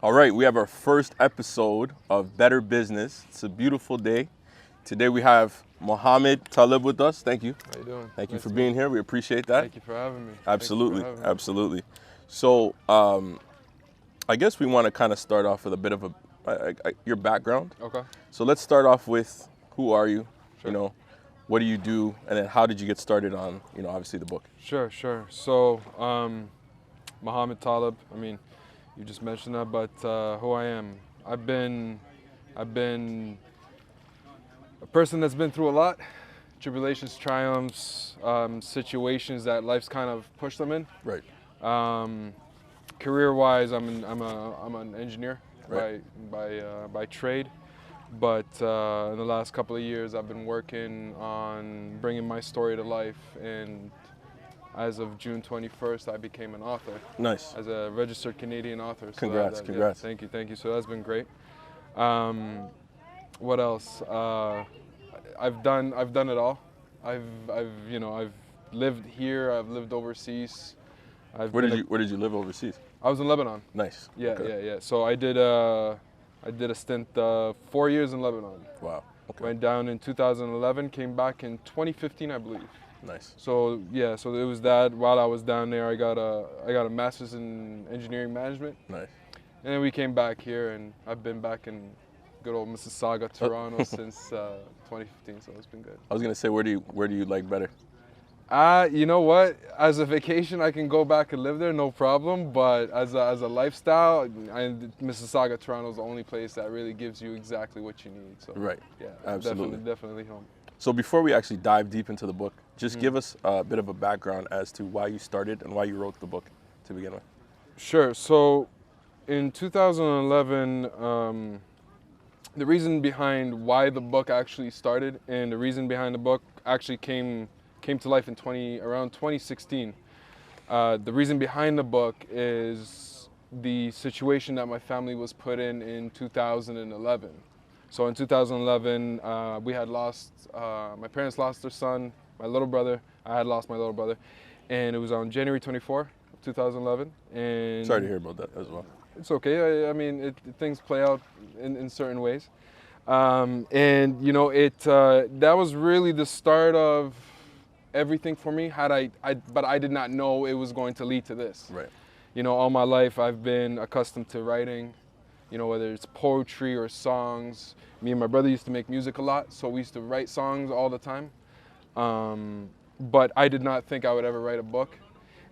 All right, we have our first episode of Better Business. It's a beautiful day. Today we have Mohamad Taleb with us. Thank you. How you doing? Thank you Nice for to being meet you. here. We appreciate that. Thank you for having me. Absolutely, Thank you for having me. absolutely. So, I guess we want to kind of start off with a bit of your background. Okay. So let's start off with who are you? Sure. You know, what do you do, and then how did you get started on, obviously the book? Sure. So, Mohamad Taleb. I mean, you just mentioned that, but who I am, I've been a person that's been through a lot, tribulations, triumphs, situations that life's kind of pushed them in. Right. Career-wise, I'm an engineer, Right. by trade, but in the last couple of years, I've been working on bringing my story to life, and as of June 21st, I became an author. Nice. As a registered Canadian author. So Congrats, congrats. Yeah, thank you. So that's been great. What else? I've done it all. I've lived here. I've lived overseas. Where did you live overseas? I was in Lebanon. Nice. Yeah, Okay. yeah. So I did a stint 4 years in Lebanon. Wow. Okay. Went down in 2011, came back in 2015, I believe. Nice. So yeah, so it was that. While I was down there, I got a master's in engineering management. Nice. And then we came back here, and I've been back in good old Mississauga, Toronto since 2015. So it's been good. I was gonna say, where do you like better? You know what? As a vacation, I can go back and live there, no problem. But as a lifestyle, Mississauga, Toronto is the only place that really gives you exactly what you need. So Right. yeah, Absolutely. definitely home. So before we actually dive deep into the book, just give us a bit of a background as to why you started and why you wrote the book to begin with. Sure. So in 2011, the reason behind why the book actually started, and the reason behind the book actually came to life in around 2016. The reason behind the book is the situation that my family was put in 2011. So in 2011, we had lost, my parents lost their son, my little brother. I had lost my little brother. And it was on January 24, 2011. And Sorry to hear about that as well. it's okay. I mean, things play out in certain ways. And, that was really the start of everything for me. But I did not know it was going to lead to this. Right. All my life I've been accustomed to writing, whether it's poetry or songs. Me and my brother used to make music a lot, so we used to write songs all the time. But I did not think I would ever write a book.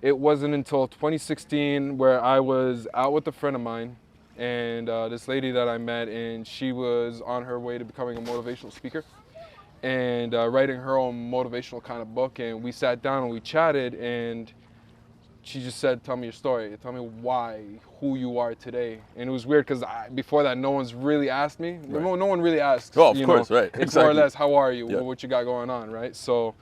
It wasn't until 2016 where I was out with a friend of mine, and this lady that I met, and she was on her way to becoming a motivational speaker and writing her own motivational kind of book. And we sat down and we chatted, and she just said, "Tell me your story. Tell me why, who you are today." And it was weird because before that, no one's really asked me. Right. No one really asked. Oh, of course, right. It's Exactly. more or less, how are you? Yeah. What you got going on, right? So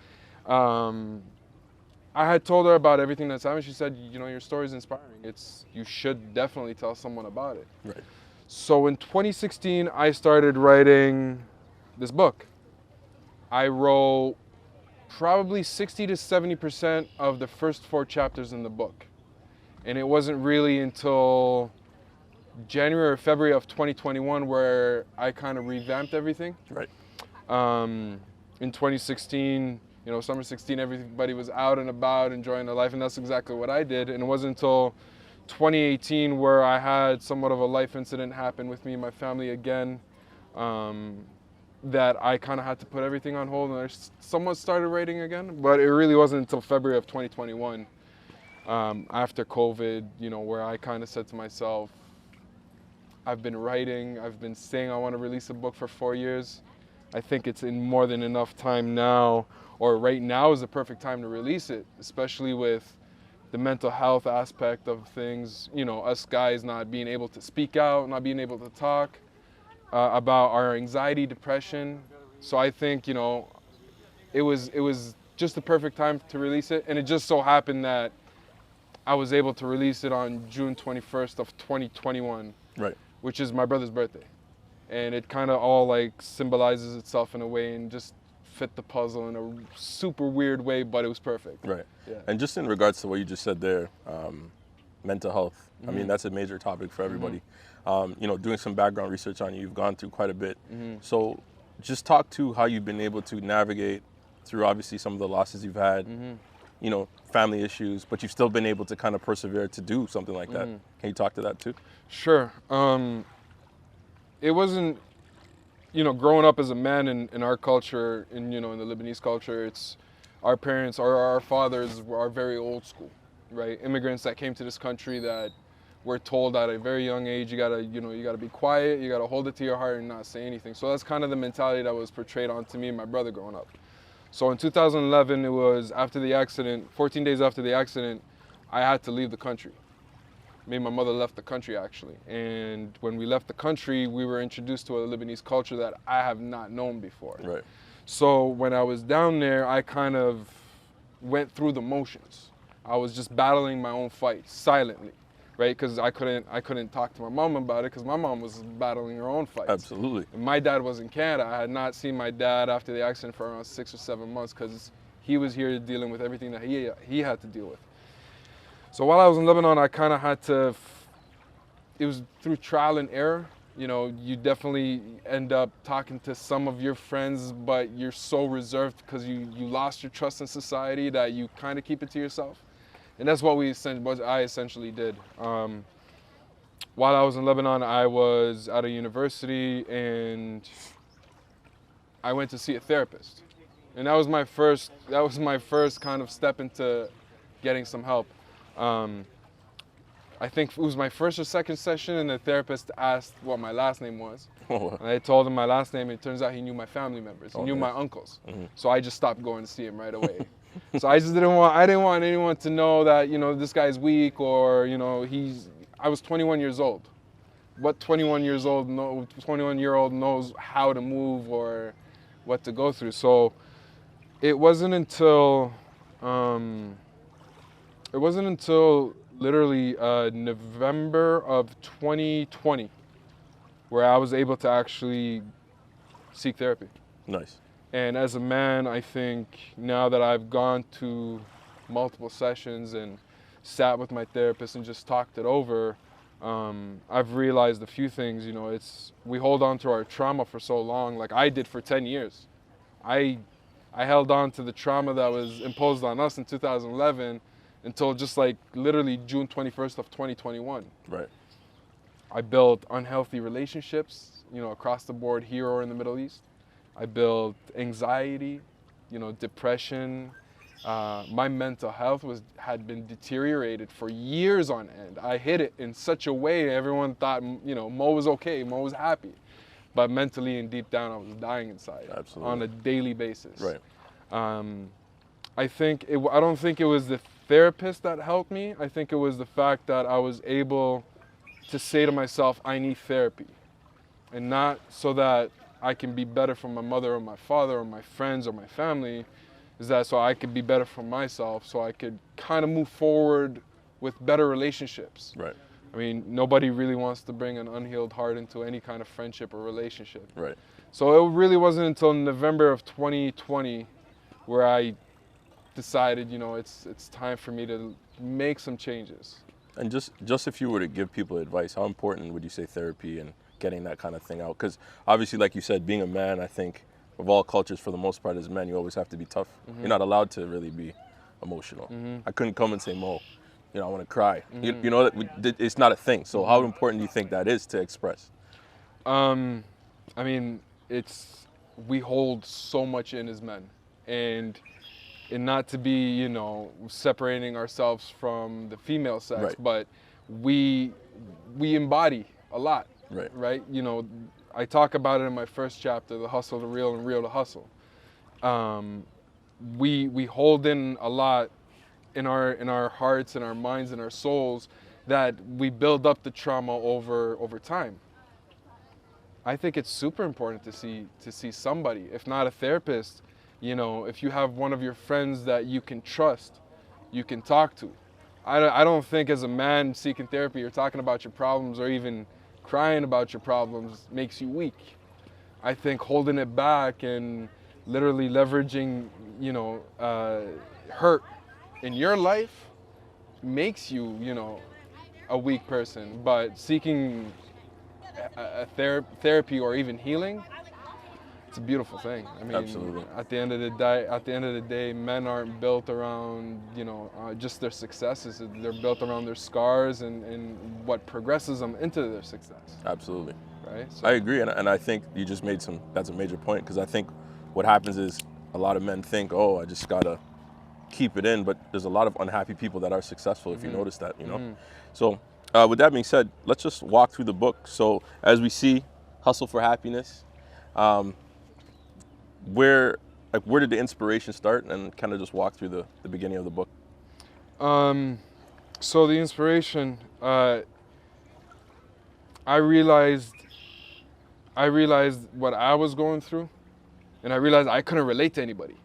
I had told her about everything that's happened. She said, your story is inspiring. You should definitely tell someone about it. Right. So in 2016, I started writing this book. I wrote probably 60 to 70% of the first 4 chapters in the book. And it wasn't really until January or February of 2021 where I kind of revamped everything. Right. In 2016, summer 16, everybody was out and about enjoying their life, and that's exactly what I did. And it wasn't until 2018 where I had somewhat of a life incident happen with me and my family again, that I kind of had to put everything on hold, and I somewhat started writing again. But it really wasn't until February of 2021, after COVID, where I kind of said to myself, I've been writing, I've been saying I want to release a book for 4 years. I think it's in more than enough time now, or right now is the perfect time to release it, especially with the mental health aspect of things, us guys not being able to speak out, not being able to talk about our anxiety, depression. So I think, it was just the perfect time to release it. And it just so happened that I was able to release it on June 21st of 2021, Right. which is my brother's birthday. And it kind of all symbolizes itself in a way and just fit the puzzle in a super weird way, but it was perfect. Right. Yeah. And just in regards to what you just said there, mental health. I mean, that's a major topic for everybody. You know, doing some background research on you, you've gone through quite a bit. So just talk to how you've been able to navigate through obviously some of the losses you've had, you know, family issues, but you've still been able to kind of persevere to do something like that. Can you talk to that too? Sure. It wasn't, you know, growing up as a man in our culture, you know, in the Lebanese culture, it's our parents or our fathers are very old school, right? Immigrants that came to this country that were told at a very young age, you gotta be quiet, you gotta hold it to your heart and not say anything. So that's kind of the mentality that was portrayed onto me and my brother growing up. So in 2011, it was after the accident, 14 days after the accident, I had to leave the country. Me and my mother left the country actually. And when we left the country, we were introduced to a Lebanese culture that I have not known before. Right. So when I was down there, I kind of went through the motions. I was just battling my own fight silently, right? Because I couldn't talk to my mom about it because my mom was battling her own fights. Absolutely. And my dad was in Canada. I had not seen my dad after the accident for around 6 or 7 months because he was here dealing with everything that he had to deal with. So while I was in Lebanon, I kind of had to, it was through trial and error. You know, you definitely end up talking to some of your friends, but you're so reserved because you lost your trust in society that you kind of keep it to yourself. And that's what I essentially did. While I was in Lebanon, I was at a university and I went to see a therapist. And that was my first kind of step into getting some help. I think it was my first or second session, and the therapist asked what my last name was. And I told him my last name, and it turns out he knew my family members. He knew my uncles. So I just stopped going to see him right away. So I didn't want anyone to know that, you know, this guy's weak or, you know, I was 21 years old. What 21-year-old knows how to move or what to go through? So it wasn't until literally November of 2020 where I was able to actually seek therapy. Nice. And as a man, I think now that I've gone to multiple sessions and sat with my therapist and just talked it over, I've realized a few things. You know, we hold on to our trauma for so long, like I did for 10 years. I held on to the trauma that was imposed on us in 2011 until just like literally June 21st of 2021. Right. I built unhealthy relationships, you know, across the board here or in the Middle East. I built anxiety, you know, depression. My mental health had been deteriorated for years on end. I hid it in such a way everyone thought, you know, Mo was okay, Mo was happy. But mentally and deep down, I was dying inside. Absolutely. On a daily basis. Right. I don't think it was the therapist that helped me. I think it was the fact that I was able to say to myself, I need therapy. And not so that I can be better for my mother or my father or my friends or my family, is that so I could be better for myself, so I could kind of move forward with better relationships. Right. I mean, nobody really wants to bring an unhealed heart into any kind of friendship or relationship. Right. So it really wasn't until November of 2020 where I decided, you know, it's time for me to make some changes. And just if you were to give people advice, how important would you say therapy and getting that kind of thing out? Because obviously, like you said, being a man, I think of all cultures, for the most part, as men, you always have to be tough. You're not allowed to really be emotional. I couldn't come and say, Mo, you know, I want to cry. You know, it's not a thing. So how important do you think that is to express? I mean, we hold so much in as men, and not to be, you know, separating ourselves from the female sex, Right. but we embody a lot, Right. right? You know, I talk about it in my first chapter, the hustle to real and real to hustle. We hold in a lot in our hearts and our minds and our souls that we build up the trauma over time. I think it's super important to see somebody, if not a therapist, you know, if you have one of your friends that you can trust, you can talk to. I don't think as a man seeking therapy or talking about your problems or even crying about your problems makes you weak. I think holding it back and literally leveraging, you know, hurt in your life makes you, you know, a weak person, but seeking therapy or even healing, it's a beautiful thing. I mean, Absolutely. at the end of the day, men aren't built around, you know, just their successes. They're built around their scars and what progresses them into their success. Absolutely. Right. So, I agree, and I think you just made that's a major point, because I think what happens is a lot of men think, oh, I just gotta keep it in, but there's a lot of unhappy people that are successful, if you notice that, you know. So with that being said, let's just walk through the book. So as we see, Hustle for Happiness, where did the inspiration start, and kind of just walk through the beginning of the book. So the inspiration, I realized what I was going through, and I realized I couldn't relate to anybody.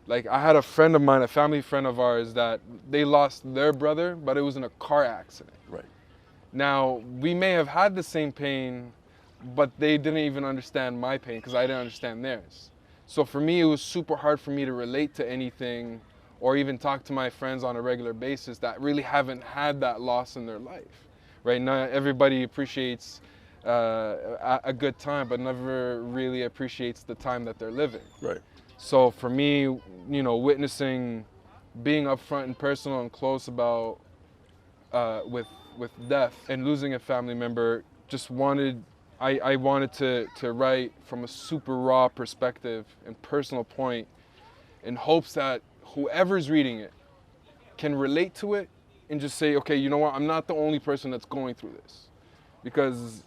Like, I had a friend of mine, a family friend of ours, that they lost their brother, but it was in a car accident. Right. Now, we may have had the same pain, but they didn't even understand my pain because I didn't understand theirs. So for me, it was super hard for me to relate to anything or even talk to my friends on a regular basis that really haven't had that loss in their life. Right? Not everybody appreciates a good time, but never really appreciates the time that they're living. Right. So for me, you know, witnessing, being upfront and personal and close about with death and losing a family member, I wanted to write from a super raw perspective and personal point, in hopes that whoever's reading it can relate to it and just say, okay, you know what, I'm not the only person that's going through this. Because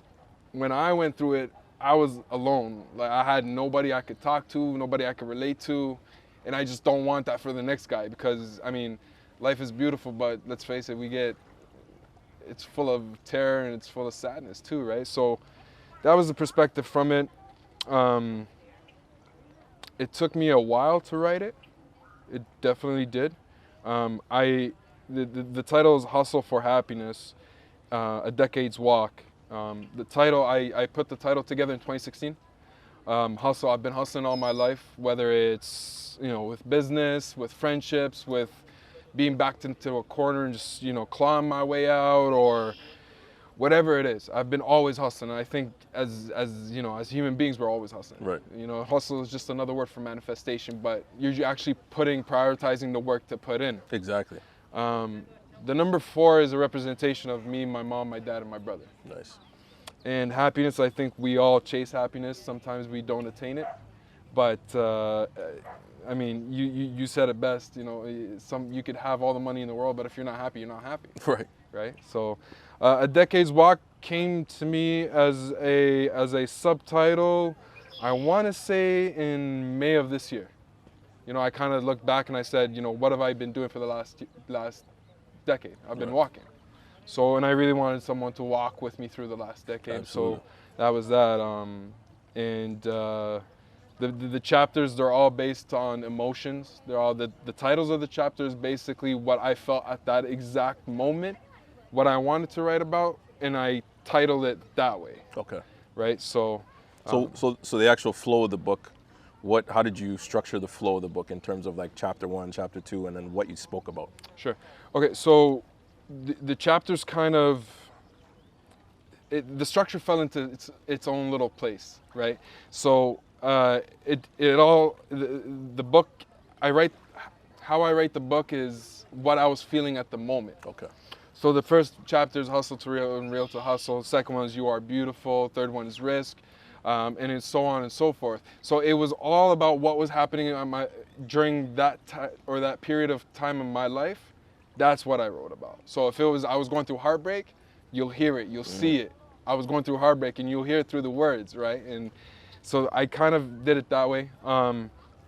when I went through it, I was alone. Like, I had nobody I could talk to, nobody I could relate to, and I just don't want that for the next guy, because, I mean, life is beautiful, but let's face it, it's full of terror and it's full of sadness too, right? So that was the perspective from it. It took me a while to write it. It definitely did. The title is Hustle for Happiness, A Decade's Walk. The title, I put the title together in 2016. Hustle, I've been hustling all my life, whether it's, you know, with business, with friendships, with being backed into a corner and just, you know, clawing my way out, or whatever it is. I've been always hustling. And I think as you know, as human beings, we're always hustling. Right. You know, hustle is just another word for manifestation, but you're actually prioritizing the work to put in. Exactly. The number 4 is a representation of me, my mom, my dad, and my brother. Nice. And happiness, I think we all chase happiness. Sometimes we don't attain it. But, I mean, you said it best, you know, you could have all the money in the world, but if you're not happy, you're not happy. Right. Right? So, A Decade's Walk came to me as a subtitle, I want to say in May of this year. You know, I kind of looked back and I said, you know, what have I been doing for the last decade? I've been walking. So, and I really wanted someone to walk with me through the last decade. Absolutely. So that was that. The chapters, they're all based on emotions. They're all the titles of the chapters, basically what I felt at that exact moment, what I wanted to write about, and I titled it that way. Okay. Right. So the actual flow of the book, how did you structure the flow of the book in terms of like chapter 1, chapter 2, and then what you spoke about? Sure. Okay, so the chapters kind of, the structure fell into its own little place, right? So the book, how I write the book is what I was feeling at the moment. Okay. So the first chapter is Hustle to Real and Real to Hustle. The second one is You Are Beautiful. Third one is Risk. And it's so on and so forth. So it was all about what was happening during that or that period of time in my life. That's what I wrote about. So if I was going through heartbreak, you'll hear it, you'll see it. I was going through heartbreak, and you'll hear it through the words, right? And so I kind of did it that way.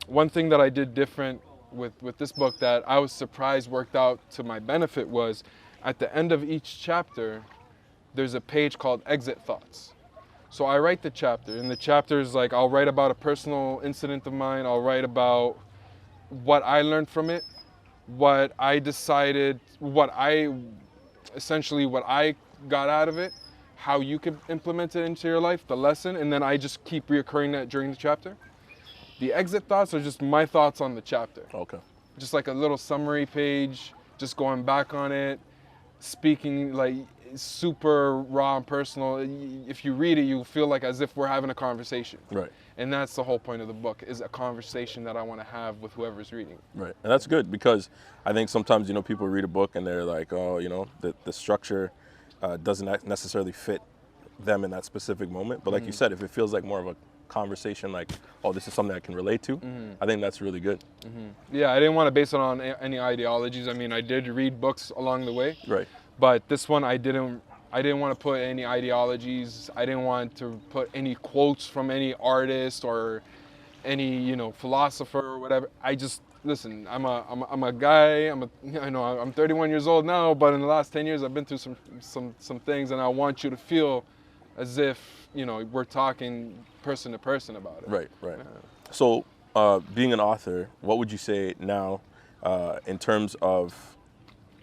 One thing that I did different with this book that I was surprised worked out to my benefit was, at the end of each chapter, there's a page called Exit Thoughts. So I write the chapter, and the chapter is like, I'll write about a personal incident of mine, I'll write about what I learned from it, what I decided, what I got out of it, how you could implement it into your life, the lesson, and then I just keep reoccurring that during the chapter. The exit thoughts are just my thoughts on the chapter. Okay. Just like a little summary page, just going back on it, speaking like super raw and personal. If you read it, you feel like as if we're having a conversation. Right. And that's the whole point of the book, is a conversation that I want to have with whoever's reading. Right. And that's good, because I think sometimes, people read a book and they're like, oh, the structure doesn't necessarily fit them in that specific moment. But like you said, if it feels like more of a conversation, like, oh, this is something I can relate to, I think that's really good. Yeah, I didn't want to base it on any ideologies. I mean, I did read books along the way. Right. But this one, I didn't want to put any ideologies. I didn't want to put any quotes from any artist or any, philosopher or whatever. I just, listen, I'm a guy. I'm 31 years old now, but in the last 10 years, I've been through some things, and I want you to feel as if, we're talking person to person about it. Right, right. So, being an author, what would you say now in terms of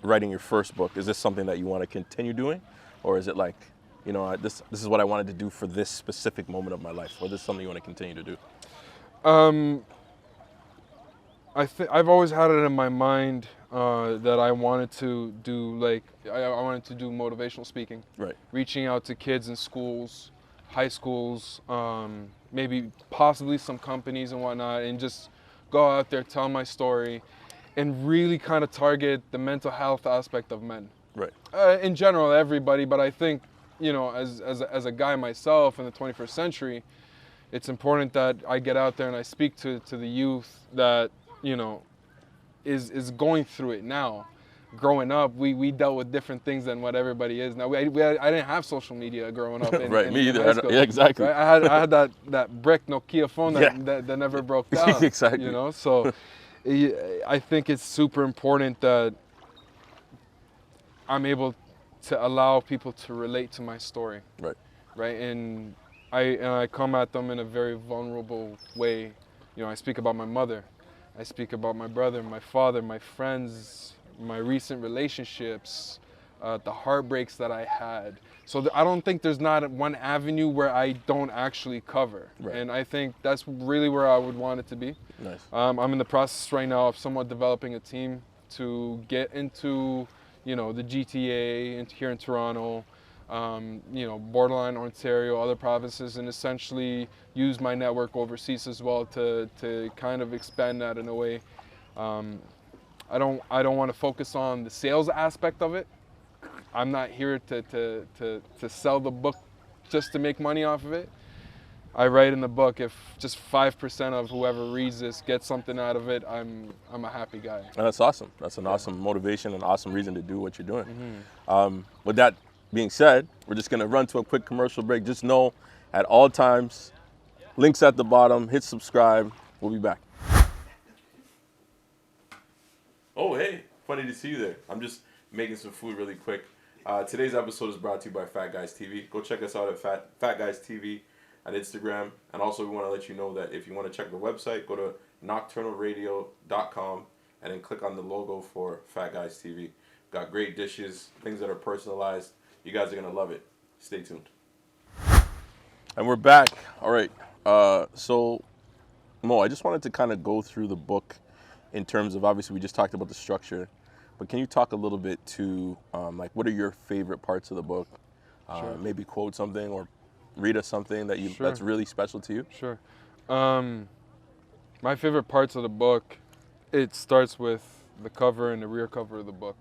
writing your first book? Is this something that you want to continue doing? Or is it like, this is what I wanted to do for this specific moment of my life? Or is this something you want to continue to do? I've always had it in my mind that I wanted to do, like, I wanted to do motivational speaking. Right. Reaching out to kids in schools, high schools, maybe possibly some companies and whatnot, and just go out there, tell my story, and really kind of target the mental health aspect of men. Right. In general, everybody, but I think, as a guy myself in the 21st century, it's important that I get out there and I speak to the youth that, is going through it now. Growing up, we dealt with different things than what everybody is now. I didn't have social media growing up. Right, me either. High school, yeah, exactly. right? I had that brick Nokia phone that never broke down. Exactly. So I think it's super important that I'm able to allow people to relate to my story. Right. Right, and I come at them in a very vulnerable way. I speak about my mother, I speak about my brother, my father, my friends, my recent relationships, the heartbreaks that I had. So I don't think there's not one avenue where I don't actually cover. Right. And I think that's really where I would want it to be. Nice. I'm in the process right now of somewhat developing a team to get into, the GTA here in Toronto, borderline Ontario, other provinces, and essentially use my network overseas as well to kind of expand that in a way. I don't want to focus on the sales aspect of it. I'm not here to sell the book just to make money off of it. I write in the book, if just 5% of whoever reads this gets something out of it, I'm a happy guy. And that's awesome. That's an awesome motivation and awesome reason to do what you're doing. With that being said, we're just going to run to a quick commercial break. Just know, at all times, links at the bottom, hit subscribe. We'll be back. Oh, hey, funny to see you there. I'm just making some food really quick. Today's episode is brought to you by Fat Guys TV. Go check us out at Fat Guys TV at Instagram. And also, we want to let you know that if you want to check the website, go to nocturnalradio.com and then click on the logo for Fat Guys TV. Got great dishes, things that are personalized. You guys are going to love it. Stay tuned. And we're back. All right. So, Mo, I just wanted to kind of go through the book in terms of, obviously, we just talked about the structure. But can you talk a little bit to, what are your favorite parts of the book? Sure. Maybe quote something or read us something that Sure. that's really special to you? Sure. My favorite parts of the book, it starts with the cover and the rear cover of the book.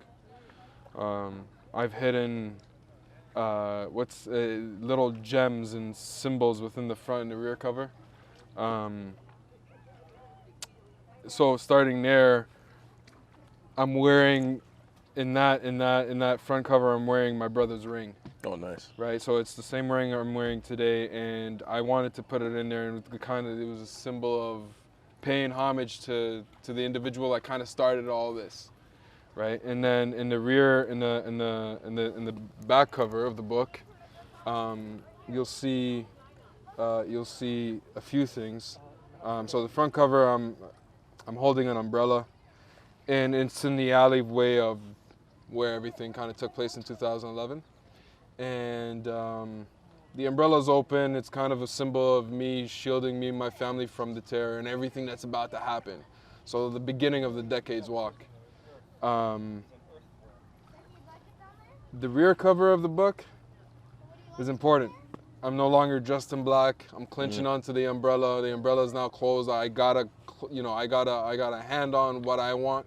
I've hidden little gems and symbols within the front and the rear cover. So starting there, I'm wearing in that front cover, I'm wearing my brother's ring. Oh, nice. Right, so it's the same ring I'm wearing today, and I wanted to put it in there, and it was a symbol of paying homage to the individual that kind of started all this. Right, and then in the rear, in the back cover of the book, you'll see a few things. So the front cover, I'm holding an umbrella, and it's in the alleyway of where everything kind of took place in 2011. And the umbrella's open. It's kind of a symbol of me shielding me and my family from the terror and everything that's about to happen. So the beginning of the decade's walk. The rear cover of the book is important. I'm no longer dressed in black. I'm clenching onto the umbrella. The umbrella is now closed. I gotta hand on what I want.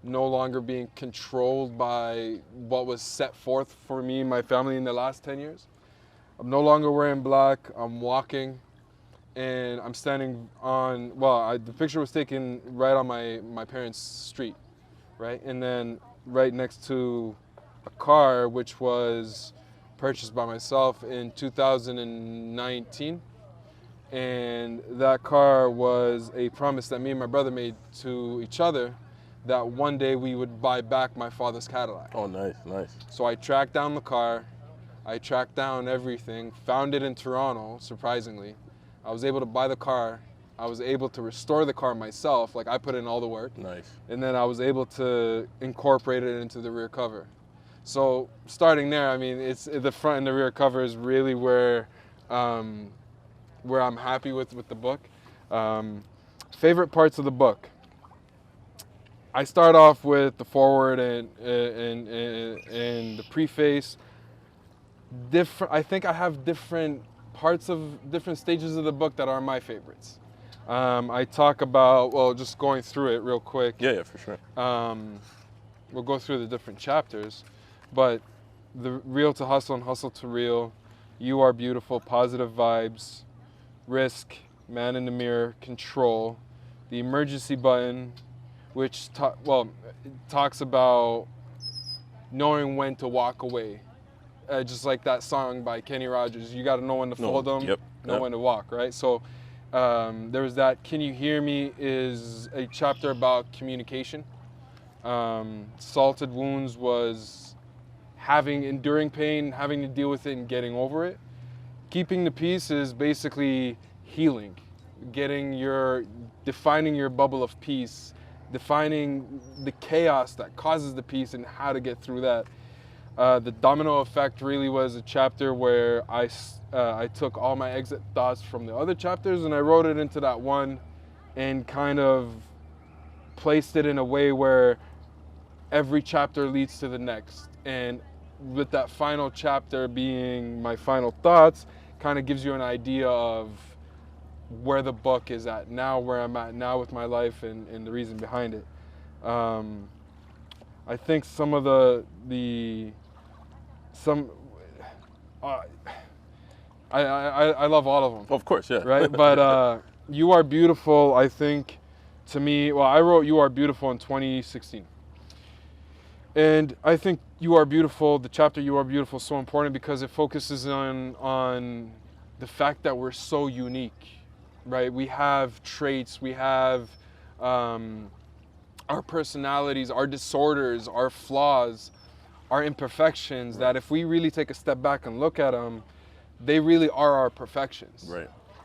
No longer being controlled by what was set forth for me and my family in the last 10 years. I'm no longer wearing black. I'm walking, and I'm standing on, the picture was taken right on my parents' street, right? And then right next to a car which was purchased by myself in 2019. And that car was a promise that me and my brother made to each other that one day we would buy back my father's Cadillac. Oh, nice, nice. So I tracked down the car, I tracked down everything, found it in Toronto, surprisingly. I was able to buy the car. I was able to restore the car myself, like I put in all the work. Nice. And then I was able to incorporate it into the rear cover. So starting there, I mean, it's the front and the rear cover is really where I'm happy with the book. Favorite parts of the book. I start off with the foreword and the preface. I think I have different parts of different stages of the book that are my favorites. I talk about, just going through it real quick. Yeah, for sure. We'll go through the different chapters, but the real to hustle and hustle to real, you are beautiful, positive vibes, risk, man in the mirror, control, the emergency button, which talks about knowing when to walk away. Just like that song by Kenny Rogers, you got to know when to fold them, know when to walk, right? So there was that. Can You Hear Me is a chapter about communication. Salted Wounds was enduring pain, having to deal with it and getting over it. Keeping the Peace is basically healing, defining your bubble of peace, defining the chaos that causes the peace and how to get through that. The Domino Effect really was a chapter where I took all my exit thoughts from the other chapters and I wrote it into that one and kind of placed it in a way where every chapter leads to the next. And with that final chapter being my final thoughts, kind of gives you an idea of where the book is at now, where I'm at now with my life and the reason behind it. I think some of I love all of them. Of course, yeah. Right, but You Are Beautiful, I think, to me, I wrote You Are Beautiful in 2016. And I think You Are Beautiful, the chapter You Are Beautiful is so important because it focuses on the fact that we're so unique, right? We have traits, we have our personalities, our disorders, our flaws, our imperfections, that if we really take a step back and look at them, they really are our perfections.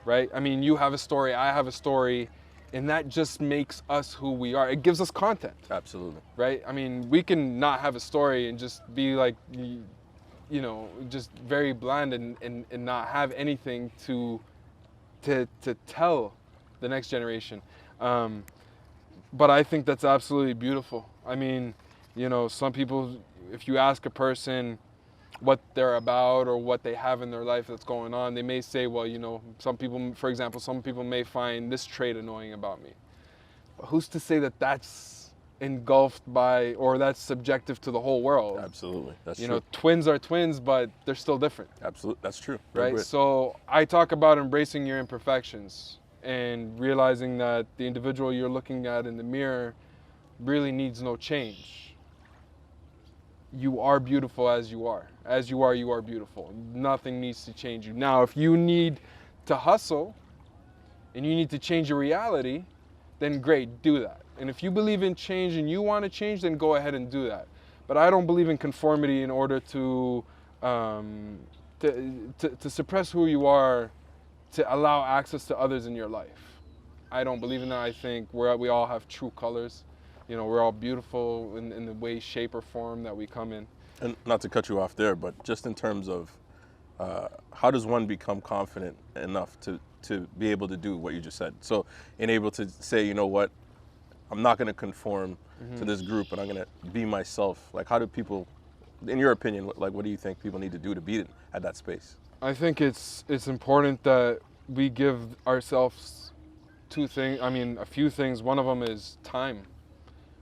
Right? I mean, you have a story, I have a story, and that just makes us who we are. It gives us content. Absolutely. Right? I mean, we can not have a story and just be like, just very bland and not have anything to tell the next generation. But I think that's absolutely beautiful. I mean, some people, if you ask a person what they're about or what they have in their life that's going on, they may say, some people, for example, some people may find this trait annoying about me. But who's to say that that's engulfed by, or that's subjective to the whole world? Absolutely, that's true. Twins are twins, but they're still different. Absolutely, that's true. Right? So I talk about embracing your imperfections and realizing that the individual you're looking at in the mirror really needs no change. You are beautiful as you are. As you are beautiful. Nothing needs to change you. Now, if you need to hustle and you need to change your reality, then great, do that. And if you believe in change and you want to change, then go ahead and do that. But I don't believe in conformity in order to suppress who you are, to allow access to others in your life. I don't believe in that. I think we all have true colors. We're all beautiful in the way, shape, or form that we come in. And not to cut you off there, but just in terms of how does one become confident enough to be able to do what you just said? So, and able to say, you know what, I'm not going to conform to this group, and I'm going to be myself. Like, how do people in your opinion, like, what do you think people need to do to be at that space? I think it's important that we give ourselves a few things. One of them is time,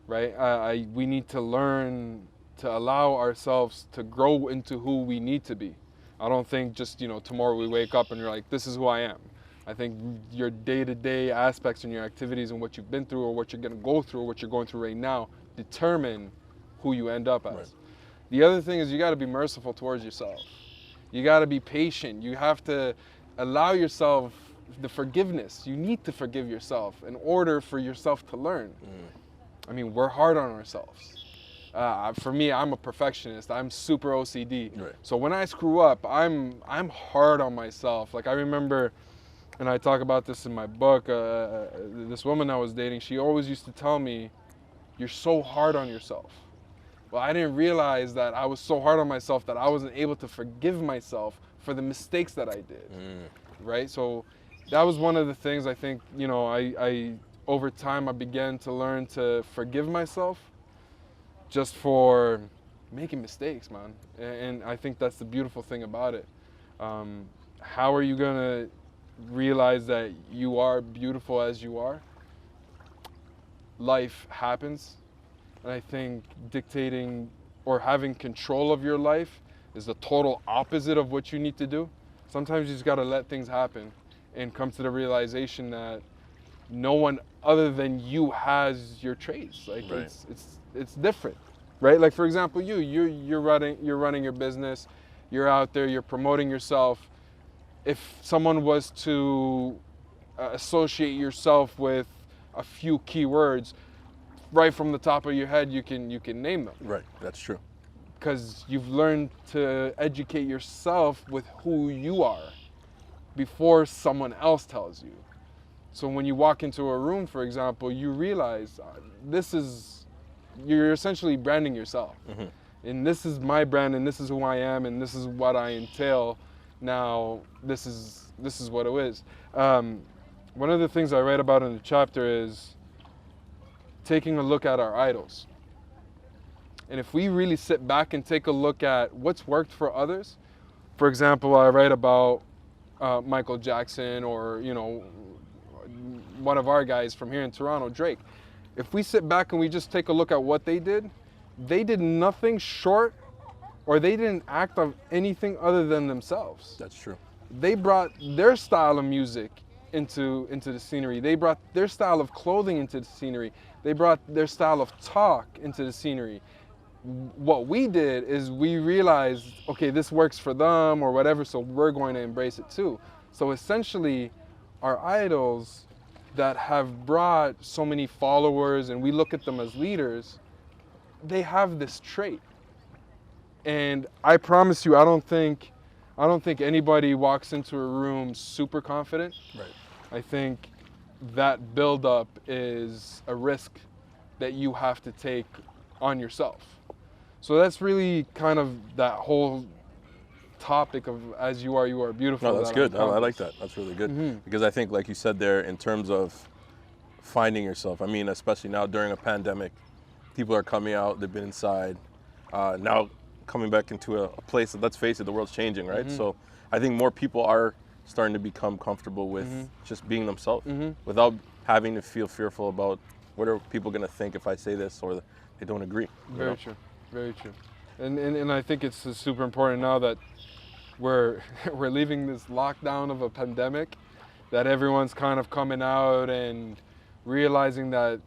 right? We need to learn to allow ourselves to grow into who we need to be. I don't think just, tomorrow we wake up and you're like, this is who I am. I think your day-to-day aspects and your activities and what you've been through or what you're going to go through or what you're going through right now determine who you end up as. Right. The other thing is you got to be merciful towards yourself. You got to be patient. You have to allow yourself the forgiveness. You need to forgive yourself in order for yourself to learn. I mean, we're hard on ourselves. For me, I'm a perfectionist. I'm super OCD. Right. So when I screw up, I'm hard on myself. Like I remember, and I talk about this in my book, this woman I was dating, she always used to tell me, you're so hard on yourself. Well, I didn't realize that I was so hard on myself that I wasn't able to forgive myself for the mistakes that I did, right? So that was one of the things I think, I over time I began to learn to forgive myself just for making mistakes, man. And I think that's the beautiful thing about it. How are you gonna realize that you are beautiful as you are? Life happens. And I think dictating or having control of your life is the total opposite of what you need to do. Sometimes you just gotta let things happen and come to the realization that no one other than you has your traits. Like right. it's different, right? Like for example, you're running your business, you're out there, you're promoting yourself. If someone was to associate yourself with a few keywords, right from the top of your head, you can name them. Right, that's true. Because you've learned to educate yourself with who you are before someone else tells you. So when you walk into a room, for example, you realize you're essentially branding yourself. And this is my brand, and this is who I am, and this is what I entail. Now, this is what it is. One of the things I write about in the chapter is taking a look at our idols. And if we really sit back and take a look at what's worked for others, for example, I write about Michael Jackson or, one of our guys from here in Toronto, Drake. If we sit back and we just take a look at what they did nothing short, or they didn't act of anything other than themselves. That's true. They brought their style of music into the scenery. They brought their style of clothing into the scenery. They brought their style of talk into the scenery. What we did is we realized, okay, this works for them or whatever, so we're going to embrace it too. So essentially, our idols that have brought so many followers and we look at them as leaders, they have this trait. And I promise you, I don't think anybody walks into a room super confident. Right. I think that buildup is a risk that you have to take on yourself. So that's really kind of that whole topic of as you are beautiful. No, that's good. I like that. That's really good. Because I think, like you said there, in terms of finding yourself, I mean, especially now during a pandemic, people are coming out, they've been inside. Now coming back into a place that, let's face it, the world's changing, right? So I think more people are starting to become comfortable with just being themselves without having to feel fearful about what are people going to think if I say this or they don't agree. Very true. Very true. And I think it's super important now that we're leaving this lockdown of a pandemic, that everyone's kind of coming out and realizing that,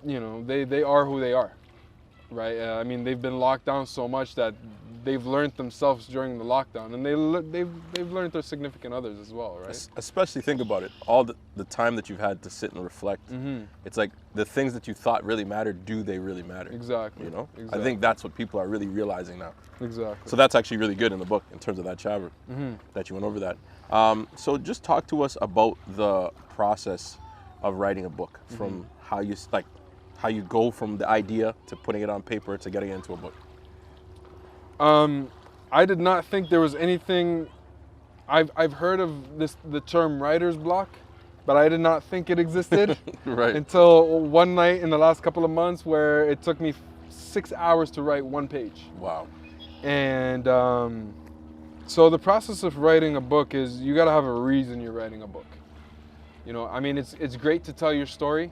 they are who they are, right? I mean, they've been locked down so much that they've learned themselves during the lockdown, and they've learned their significant others as well, right? Especially think about it, all the time that you've had to sit and reflect. It's like the things that you thought really mattered, do they really matter? Exactly. Exactly. I think that's what people are really realizing now. Exactly. So that's actually really good in the book in terms of that chapter that you went over that. So just talk to us about the process of writing a book, from how you go from the idea to putting it on paper to getting it into a book. I did not think there was anything. I've heard of the term writer's block, but I did not think it existed Right. until one night in the last couple of months where it took me 6 hours to write one page. Wow. And so the process of writing a book is you got to have a reason you're writing a book. You know, I mean, it's great to tell your story,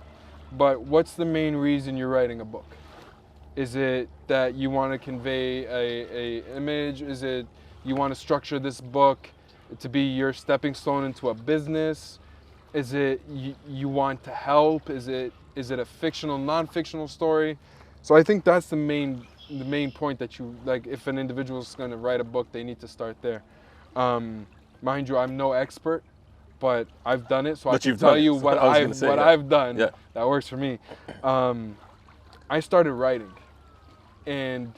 but what's the main reason you're writing a book? Is it that you want to convey a image? Is it you want to structure this book to be your stepping stone into a business? Is it you want to help? Is it a fictional, non-fictional story? So I think that's the main point that you, like, if an individual is going to write a book, they need to start there. Mind you, I'm no expert, but I've done it, so I can tell you what I've done that works for me. I started writing, and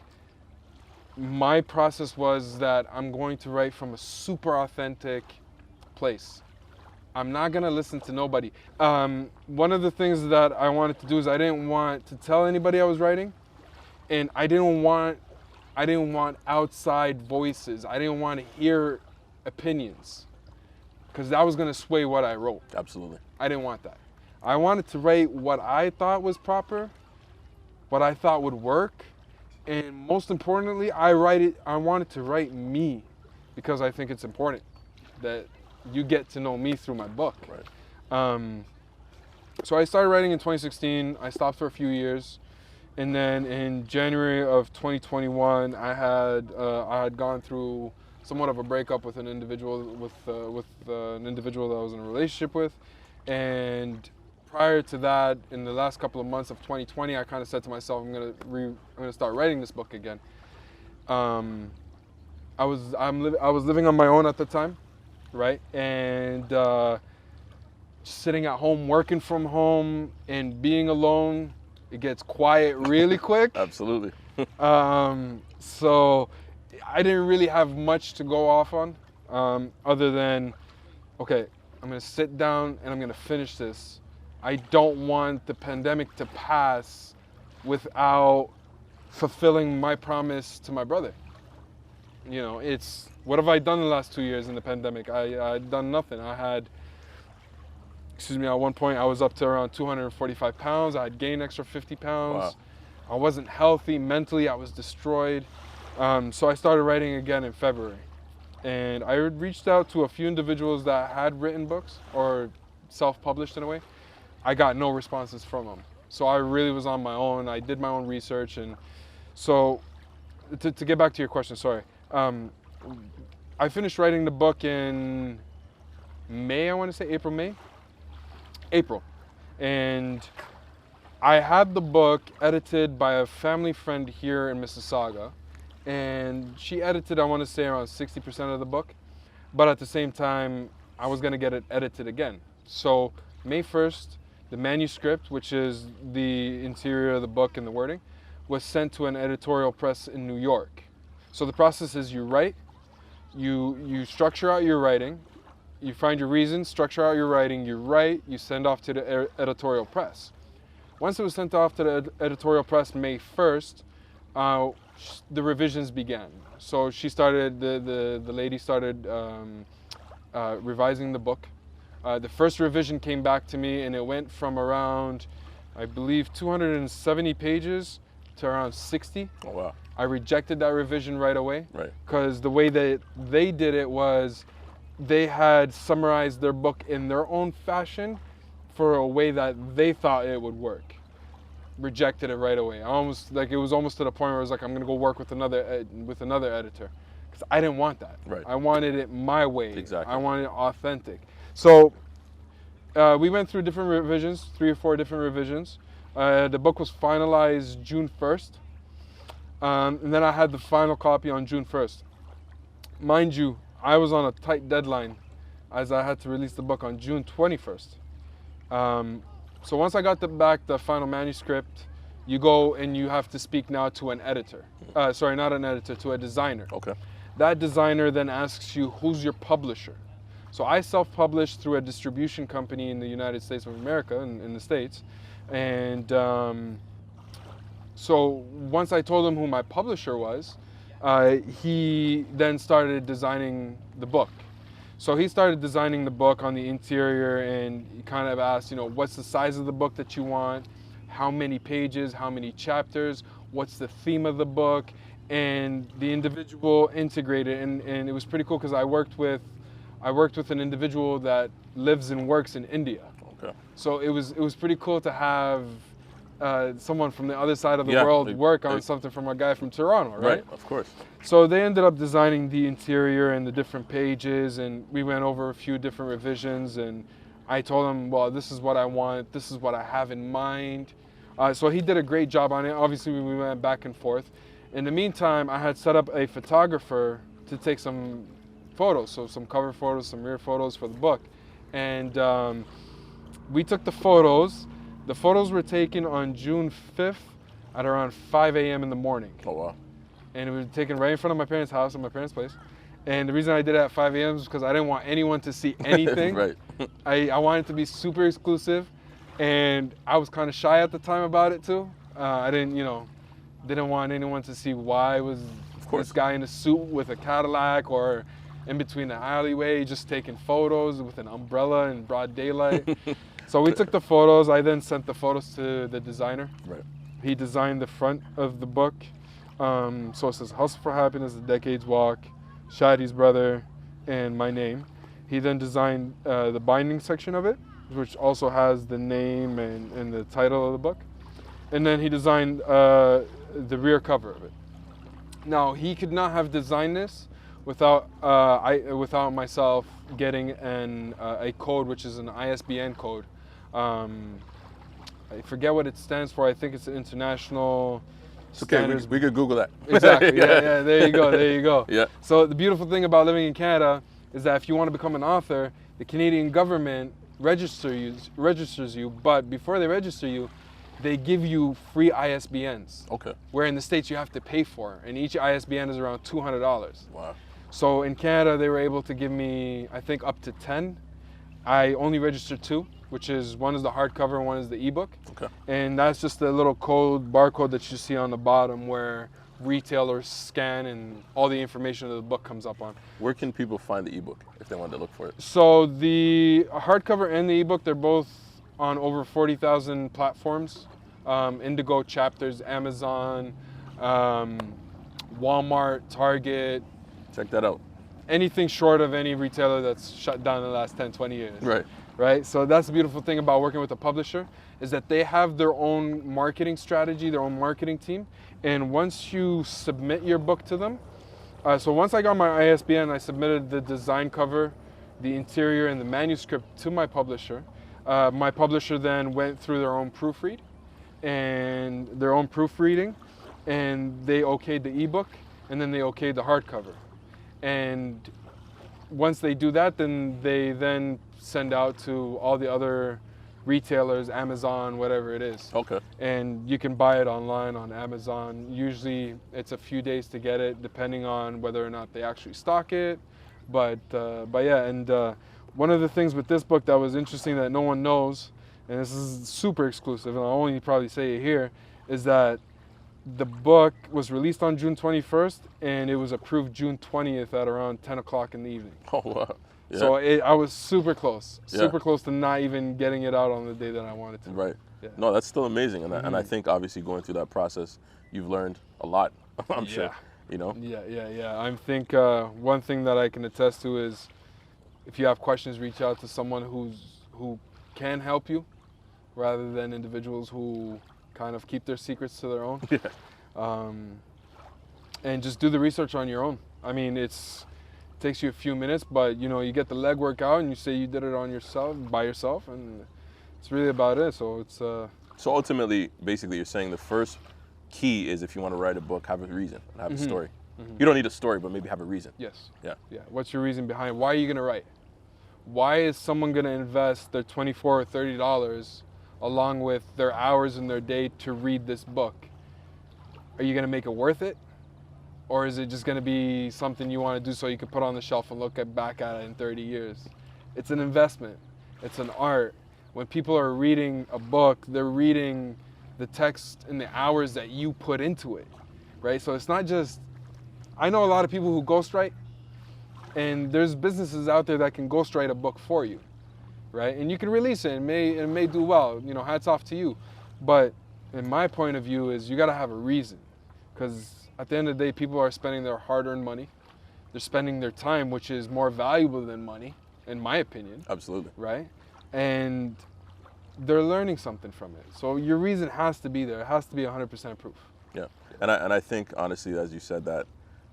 my process was that I'm going to write from a super authentic place. I'm not gonna listen to nobody. One of the things that I wanted to do is I didn't want to tell anybody I was writing, and I didn't want outside voices. I didn't want to hear opinions, because that was gonna sway what I wrote. Absolutely. I didn't want that. I wanted to write what I thought was proper, what I thought would work, and most importantly, I wanted to write me, because I think it's important that you get to know me through my book. Right. So I started writing in 2016. I stopped for a few years, and then in January of 2021, I had gone through somewhat of a breakup with an individual that I was in a relationship with, and prior to that, in the last couple of months of 2020, I kind of said to myself, I'm gonna start writing this book again. I was living on my own at the time, right? And sitting at home, working from home, and being alone, it gets quiet really quick. Absolutely. So I didn't really have much to go off on, other than, okay, I'm gonna sit down and I'm gonna finish this. I don't want the pandemic to pass without fulfilling my promise to my brother. You know, it's, what have I done the last 2 years in the pandemic? I'd done nothing. At one point I was up to around 245 pounds. I had gained extra 50 pounds. Wow. I wasn't healthy. Mentally, I was destroyed. So I started writing again in February. And I reached out to a few individuals that had written books or self-published in a way. I got no responses from them. So I really was on my own. I did my own research. And so to get back to your question, sorry. I finished writing the book in May, I want to say April. And I had the book edited by a family friend here in Mississauga. And she edited, I want to say, around 60% of the book. But at the same time, I was going to get it edited again. So May 1st, the manuscript, which is the interior of the book and the wording, was sent to an editorial press in New York. So the process is you write, you structure out your writing, you find your reasons, structure out your writing, you write, you send off to the editorial press. Once it was sent off to the editorial press May 1st, the revisions began. So the lady started revising the book. The first revision came back to me, and it went from around, I believe, 270 pages to around 60. Oh, wow. I rejected that revision right away. Right. Because the way that they did it was they had summarized their book in their own fashion for a way that they thought it would work. Rejected it right away. It was almost to the point where I was like, I'm gonna go work with another editor, because I didn't want that. Right. I wanted it my way. Exactly. I wanted it authentic. So we went through different revisions, 3 or 4 different revisions. The book was finalized June 1st, and then I had the final copy on June 1st. Mind you, I was on a tight deadline, as I had to release the book on June 21st. So once I got back the final manuscript, you go and you have to speak now to an editor. Sorry, not an editor, to a designer. Okay. That designer then asks you, who's your publisher? So I self-published through a distribution company in the United States of America, in the States. And so once I told him who my publisher was, he then started designing the book. So he started designing the book on the interior, and he kind of asked, what's the size of the book that you want? How many pages? How many chapters? what's the theme of the book, and the individual integrated. And it was pretty cool because I worked with an individual that lives and works in India. Okay. So it was pretty cool to have someone from the other side of the Yeah, world like- work on like- something from a guy from Toronto, right? Of course. So they ended up designing the interior and the different pages, and we went over a few different revisions, and I told him, well, this is what I want, this is what I have in mind. So he did a great job on it. Obviously, we went back and forth. In the meantime, I had set up a photographer to take some photos, so some cover photos, some rear photos for the book. And we took the photos. The photos were taken on June 5th at around 5 a.m. in the morning. Oh, wow. And it was taken right in front of my parents' house, at my parents' place. And the reason I did it at 5 a.m. is because I didn't want anyone to see anything. Right. I wanted it to be super exclusive. And I was kind of shy at the time about it too. I didn't want anyone to see why was this guy in a suit with a Cadillac or in between the alleyway just taking photos with an umbrella in broad daylight. So we took the photos. I then sent the photos to the designer. Right. He designed the front of the book. So it says Hustle for Happiness, A Decade's Walk, Shadi's brother, and my name. He then designed the binding section of it, which also has the name and the title of the book. And then he designed the rear cover of it. Now, he could not have designed this without myself getting a code, which is an ISBN code. I forget what it stands for. I think it's an international standards. We could Google that. Exactly. Yeah. There you go. Yeah. So the beautiful thing about living in Canada is that if you want to become an author, the Canadian government registers you, but before they register you, they give you free ISBNs. Okay. Where in the States you have to pay for, and each ISBN is around $200. Wow. So in Canada, they were able to give me, I think, up to 10. I only registered 2, which is one is the hardcover and one is the ebook. Okay. And that's just the little barcode that you see on the bottom where retailers scan and all the information of the book comes up on. Where can people find the ebook if they want to look for it? So the hardcover and the ebook, they're both on over 40,000 platforms. Indigo chapters, Amazon, Walmart, Target. Check that out. Anything short of any retailer that's shut down in the last 10, 20 years. Right. Right? So that's the beautiful thing about working with a publisher is that they have their own marketing strategy, their own marketing team. And once you submit your book to them, so once I got my ISBN, I submitted the design cover, the interior, and the manuscript to my publisher. My publisher then went through their own proofreading, and they okayed the ebook, and then they okayed the hardcover. And once they do that, then they then send out to all the other retailers, Amazon, whatever it is. Okay. And you can buy it online on Amazon. Usually it's a few days to get it, depending on whether or not they actually stock it. But yeah, and one of the things with this book that was interesting that no one knows, and this is super exclusive, and I'll only probably say it here, is that the book was released on June 21st, and it was approved June 20th at around 10 o'clock in the evening. Oh, wow. Yeah. So I was super close Yeah. to not even getting it out on the day that I wanted to. Right. Yeah. No, that's still amazing. And I think obviously going through that process, you've learned a lot, I'm sure. You know? Yeah. I think one thing that I can attest to is if you have questions, reach out to someone who can help you rather than individuals who kind of keep their secrets to their own. Yeah. And just do the research on your own. I mean, it takes you a few minutes, but you get the legwork out and you say you did it by yourself, and it's really about it. So it's So ultimately, basically, you're saying the first key is if you want to write a book, have a reason, and have a story. You don't need a story, but maybe have a reason. Yes. Yeah. What's your reason behind? Why are you gonna write? Why is someone gonna invest their $24 or $30 along with their hours in their day to read this book? Are you gonna make it worth it? Or is it just gonna be something you wanna do so you can put on the shelf and look back at it in 30 years? It's an investment, it's an art. When people are reading a book, they're reading the text and the hours that you put into it, right? So it's not just, I know a lot of people who ghostwrite, and there's businesses out there that can ghostwrite a book for you, right? And you can release it, and it may do well, hats off to you. But in my point of view, is you got to have a reason. Because at the end of the day, people are spending their hard-earned money. They're spending their time, which is more valuable than money, in my opinion. Absolutely. Right? And they're learning something from it. So your reason has to be there. It has to be 100% proof. Yeah. And I think, honestly, as you said, that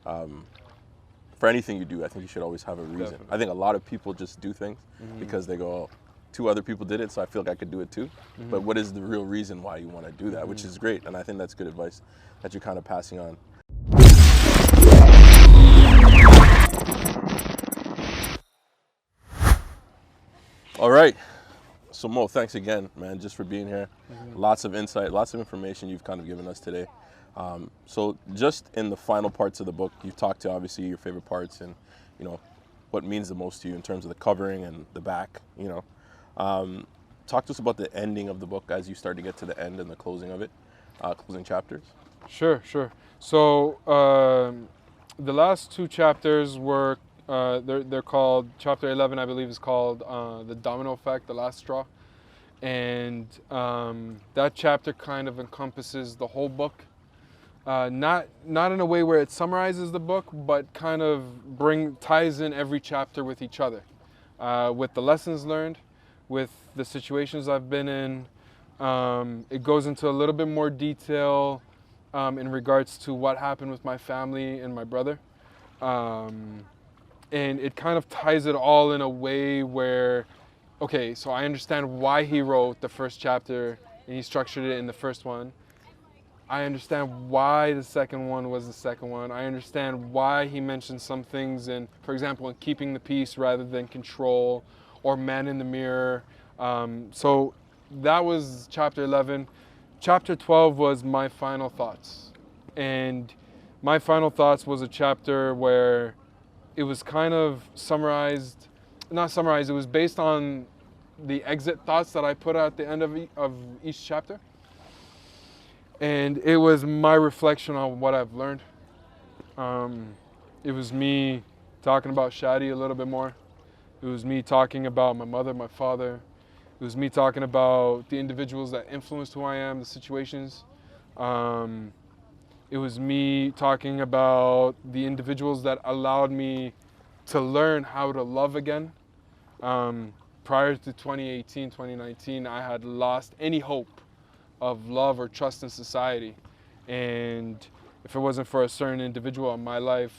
for anything you do, I think you should always have a reason. Definitely. I think a lot of people just do things because they go, oh, 2 other people did it, so I feel like I could do it too. But what is the real reason why you want to do that, which is great. And I think that's good advice that you're kind of passing on. All right. So Mo, thanks again, man, just for being here. Lots of insight, lots of information you've kind of given us today. So just in the final parts of the book, you've talked to obviously your favorite parts and, you know, what means the most to you in terms of the covering and the back, you know. Talk to us about the ending of the book as you start to get to the end and the closing of it, closing chapters. Sure. So the last 2 chapters were, they're called, chapter 11 I believe is called The Domino Effect, The Last Straw. And that chapter kind of encompasses the whole book. Not in a way where it summarizes the book, but kind of ties in every chapter with each other, with the lessons learned, with the situations I've been in. It goes into a little bit more detail in regards to what happened with my family and my brother. And it kind of ties it all in a way where, okay, so I understand why he wrote the first chapter and he structured it in the first one. I understand why the second one was the second one. I understand why he mentioned some things in, for example, in keeping the peace rather than control, or man in the mirror. So that was chapter 11. Chapter 12 was my final thoughts. And my final thoughts was a chapter where it was kind of not summarized, it was based on the exit thoughts that I put at the end of each chapter. And it was my reflection on what I've learned. It was me talking about Shadi a little bit more. It was me talking about my mother, my father. It was me talking about the individuals that influenced who I am, the situations. It was me talking about the individuals that allowed me to learn how to love again. Prior to 2018, 2019, I had lost any hope of love or trust in society. And if it wasn't for a certain individual in my life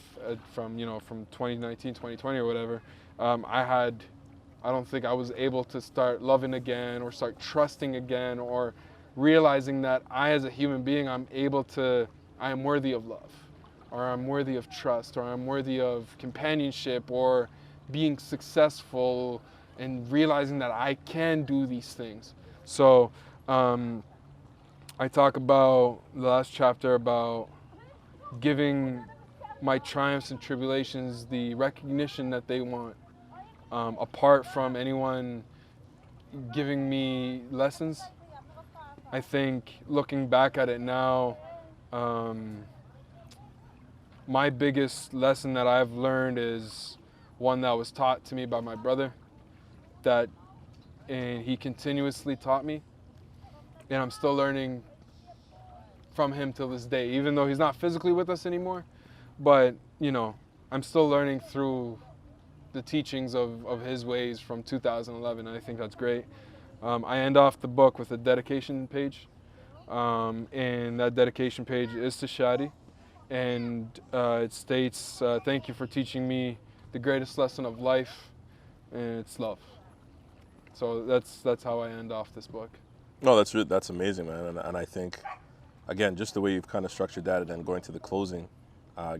from 2019, 2020 or whatever, I don't think I was able to start loving again or start trusting again, or realizing that I as a human being, I am worthy of love, or I'm worthy of trust, or I'm worthy of companionship, or being successful, and realizing that I can do these things. So I talk about the last chapter about giving my triumphs and tribulations the recognition that they want, apart from anyone giving me lessons. I think looking back at it now, my biggest lesson that I've learned is one that was taught to me by my brother, and he continuously taught me, and I'm still learning from him till this day, even though he's not physically with us anymore. But I'm still learning through the teachings of his ways from 2011, and I think that's great. I end off the book with a dedication page, and that dedication page is to Shadi, and it states, "Thank you for teaching me the greatest lesson of life, and it's love." So that's how I end off this book. No, that's amazing, man. And I think, again, just the way you've kind of structured that and then going to the closing,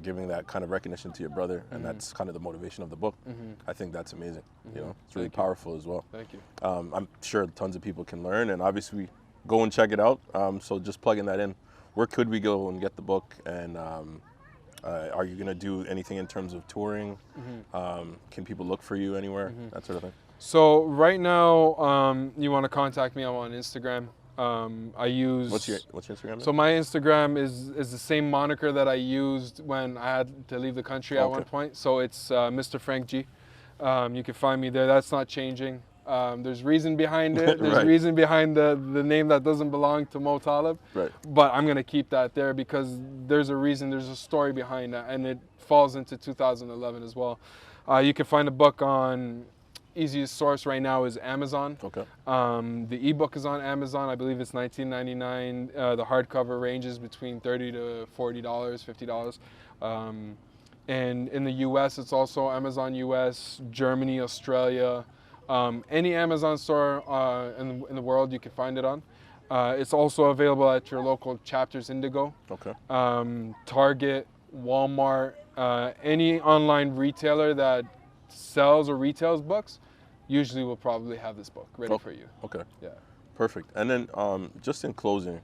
giving that kind of recognition to your brother, and that's kind of the motivation of the book. I think that's amazing. It's really powerful as well. Thank you. I'm sure tons of people can learn, and obviously go and check it out. So just plugging that in, where could we go and get the book? And are you going to do anything in terms of touring? Can people look for you anywhere? That sort of thing. So right now, you want to contact me, I'm on Instagram. I use... What's your Instagram? So my Instagram is the same moniker that I used when I had to leave the country at one point. So it's Mr. Frank G. You can find me there. That's not changing. There's reason behind it. There's Right. reason behind the name that doesn't belong to Mo Taleb. Right. But I'm gonna keep that there because there's a reason, there's a story behind that, and it falls into 2011 as well. You can find the book on, easiest source right now is Amazon. Okay. The ebook is on Amazon. I believe it's $19.99. The hardcover ranges between $30 to $40, $50. And in the U.S., it's also Amazon US, Germany, Australia. Any Amazon store in the world you can find it on. It's also available at your local chapters Indigo, Okay. Target, Walmart, any online retailer that sells or retails books usually will probably have this book ready for you. Okay. Yeah. Perfect. And then just in closing,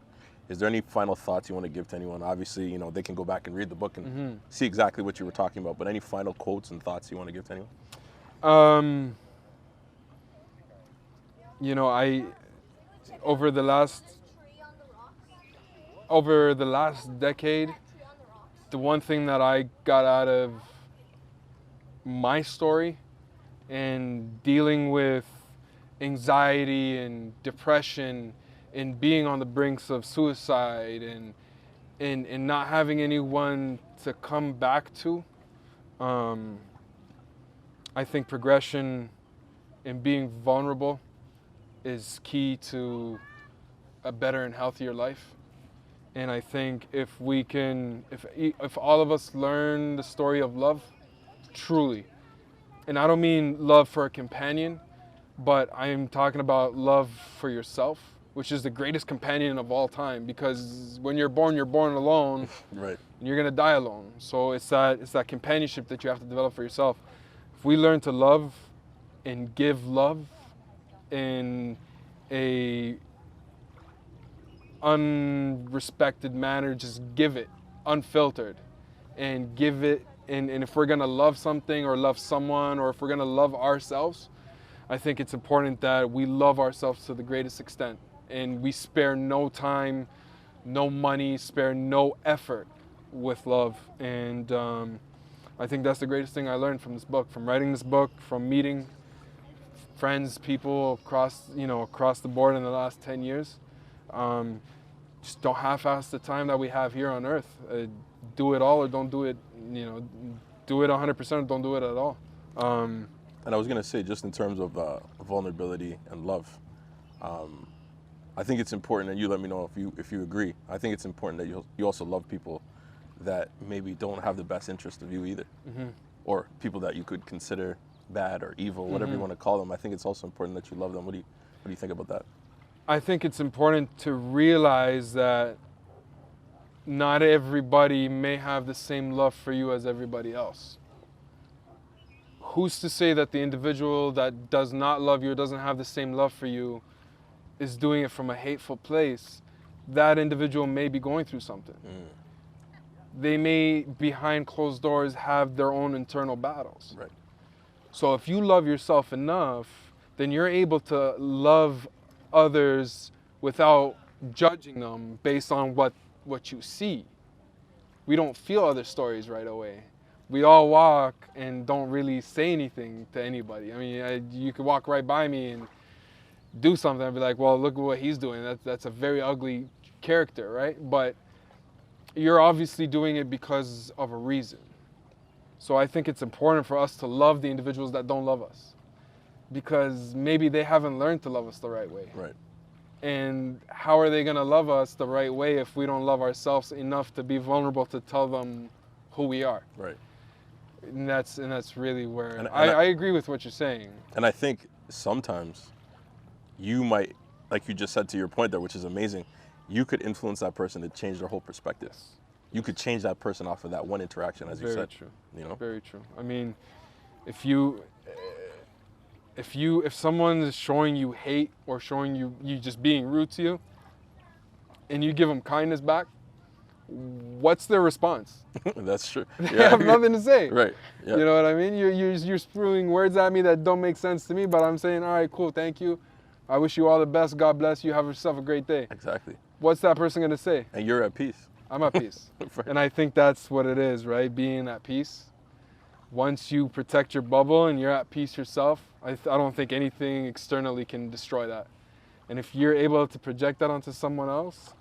is there any final thoughts you want to give to anyone? Obviously, you know, they can go back and read the book and see exactly what you were talking about, but any final quotes and thoughts you want to give to anyone? You know, over the last decade, the one thing that I got out of my story and dealing with anxiety and depression and being on the brinks of suicide and not having anyone to come back to, I think progression and being vulnerable is key to a better and healthier life. And I think if all of us learn the story of love, truly, and I don't mean love for a companion, but I am talking about love for yourself, which is the greatest companion of all time, because when you're born alone, Right. and you're gonna die alone. So it's that companionship that you have to develop for yourself. If we learn to love and give love in a unrespected manner, just give it unfiltered and give it, and if we're gonna love something or love someone, or if we're gonna love ourselves, I think it's important that we love ourselves to the greatest extent, and we spare no time, no money, spare no effort with love. And I think that's the greatest thing I learned from this book, from writing this book, from meeting friends, people across the board in the last 10 years. Just don't half-ass the time that we have here on earth. Do it all or don't do it, do it 100% or don't do it at all. And I was going to say, just in terms of vulnerability and love, I think it's important, and you let me know if you agree, I think it's important that you also love people that maybe don't have the best interest of you either, or people that you could consider bad or evil, whatever you want to call them. I think it's also important that you love them. What do you think about that? I think it's important to realize that not everybody may have the same love for you as everybody else. Who's to say that the individual that does not love you or doesn't have the same love for you is doing it from a hateful place? That individual may be going through something. They may, behind closed doors, have their own internal battles. Right. So if you love yourself enough, then you're able to love others without judging them based on what you see. We don't feel other stories right away. We all walk and don't really say anything to anybody. I mean, you could walk right by me and do something and be like, well, look at what he's doing. That's a very ugly character, right? But you're obviously doing it because of a reason. So I think it's important for us to love the individuals that don't love us, because maybe they haven't learned to love us the right way. Right. And how are they going to love us the right way if we don't love ourselves enough to be vulnerable to tell them who we are? Right. And that's really where I agree with what you're saying. And I think sometimes you might, like you just said to your point there, which is amazing, you could influence that person to change their whole perspective. You could change that person off of that one interaction, as you said. Very true. You know? Very true. I mean, if someone is showing you hate or showing you just being rude to you, and you give them kindness back, what's their response? That's true. They have nothing to say. Right. Yeah. You know what I mean? You're spewing words at me that don't make sense to me, but I'm saying, all right, cool, thank you. I wish you all the best. God bless you. Have yourself a great day. Exactly. What's that person going to say? And you're at peace. I'm at peace. Right. And I think that's what it is, right? Being at peace. once you protect your bubble and you're at peace yourself, I don't think anything externally can destroy that. And if you're able to project that onto someone else,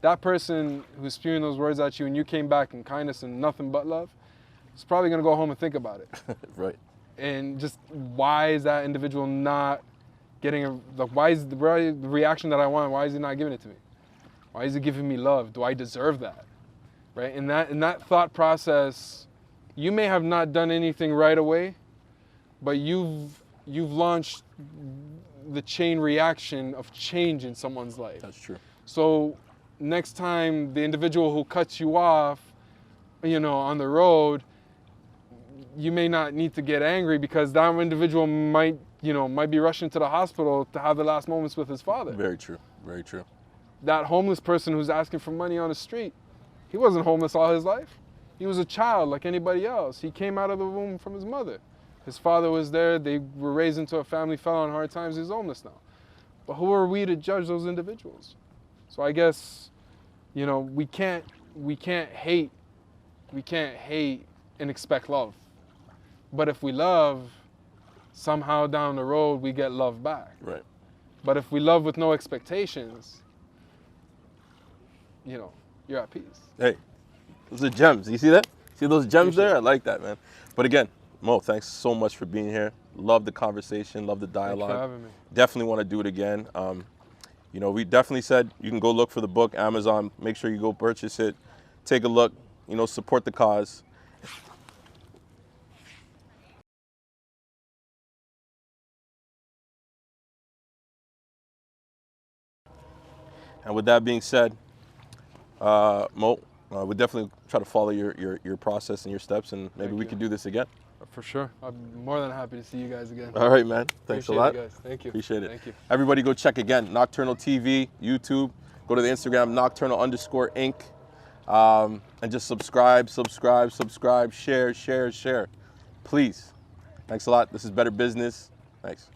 that person who's spewing those words at you and you came back in kindness and nothing but love, is probably going to go home and think about it. Right. And just, why is that individual not getting why is the reaction that I want, why is he not giving it to me? Why is he giving me love? Do I deserve that? Right? In that thought process, you may have not done anything right away, but you've launched the chain reaction of change in someone's life. That's true. So next time the individual who cuts you off, on the road, you may not need to get angry because that individual might be rushing to the hospital to have the last moments with his father. Very true. Very true. That homeless person who's asking for money on the street, he wasn't homeless all his life. He was a child like anybody else. He came out of the womb from his mother. His father was there. They were raised into a family, fell on hard times. He's homeless now. But who are we to judge those individuals? So I guess, we can't hate and expect love. But if we love, somehow down the road we get love back. Right. But if we love with no expectations, you're at peace. Hey, those are gems. You see that? See those gems Appreciate there? it. I like that, man. But again, Mo, thanks so much for being here. Love the conversation. Love the dialogue. Thank you for having me. Definitely want to do it again. We definitely said you can go look for the book, Amazon. Make sure you go purchase it. Take a look. Support the cause. And with that being said, Mo, we'll definitely try to follow your process and your steps, and maybe we can do this again. For sure. I'm more than happy to see you guys again. All right, man. Thanks a lot. Appreciate it, guys. Thank you. Appreciate it. Thank you. Everybody go check again, Nokturnal TV, YouTube. Go to the Instagram, Nocturnal_Inc. And just subscribe, share. Please. Thanks a lot. This is Better Business. Thanks.